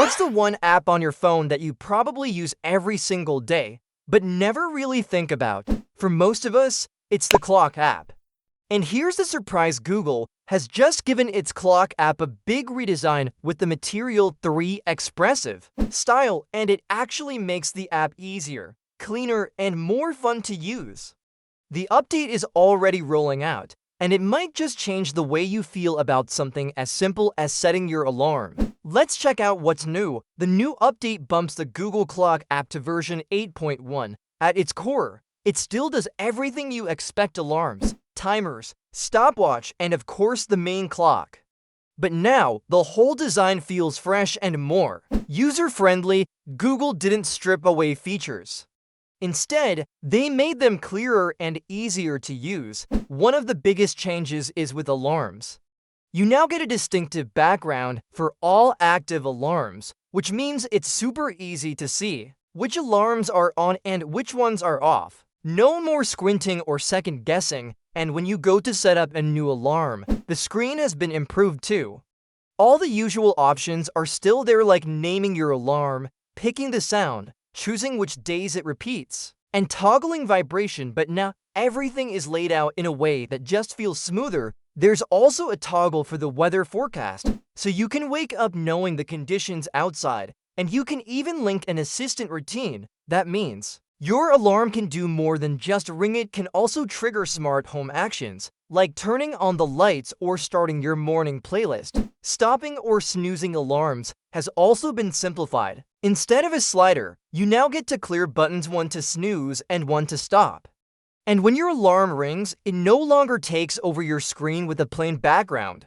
What's the one app on your phone that you probably use every single day, but never really think about? For most of us, it's the clock app. And here's the surprise: Google has just given its clock app a big redesign with the Material 3 expressive style, and it actually makes the app easier, cleaner, and more fun to use. The update is already rolling out, and it might just change the way you feel about something as simple as setting your alarm. Let's check out what's new. The new update bumps the Google Clock app to version 8.1. At its core, it still does everything you expect: alarms, timers, stopwatch, and of course the main clock. But now, the whole design feels fresh and more user-friendly. Google didn't strip away features. Instead, they made them clearer and easier to use. One of the biggest changes is with alarms. You now get a distinctive background for all active alarms, which means it's super easy to see which alarms are on and which ones are off. No more squinting or second guessing, and when you go to set up a new alarm, the screen has been improved too. All the usual options are still there, like naming your alarm, picking the sound, choosing which days it repeats, and toggling vibration, but now everything is laid out in a way that just feels smoother. There's also a toggle for the weather forecast, so you can wake up knowing the conditions outside, and you can even link an assistant routine. That means your alarm can do more than just ring. It can also trigger smart home actions, like turning on the lights or starting your morning playlist. Stopping or snoozing alarms has also been simplified. Instead of a slider, you now get to clear buttons: one to snooze and one to stop. And when your alarm rings, it no longer takes over your screen with a plain background.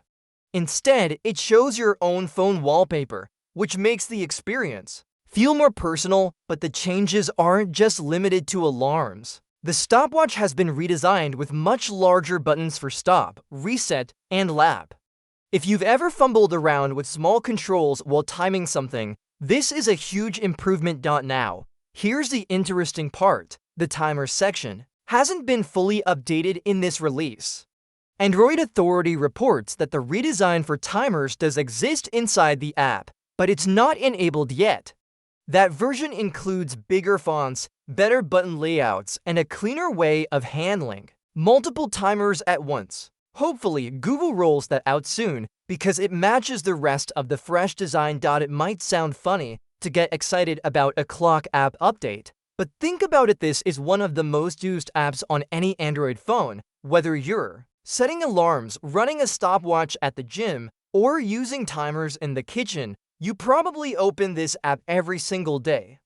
Instead, it shows your own phone wallpaper, which makes the experience feel more personal. But the changes aren't just limited to alarms. The stopwatch has been redesigned with much larger buttons for stop, reset, and lap. If you've ever fumbled around with small controls while timing something, this is a huge improvement. Now, here's the interesting part: the timer section hasn't been fully updated in this release. Android Authority reports that the redesign for timers does exist inside the app, but it's not enabled yet. That version includes bigger fonts, better button layouts, and a cleaner way of handling multiple timers at once. Hopefully, Google rolls that out soon because it matches the rest of the fresh design. It might sound funny to get excited about a clock app update, but think about it: this is one of the most used apps on any Android phone. Whether you're setting alarms, running a stopwatch at the gym, or using timers in the kitchen, you probably open this app every single day.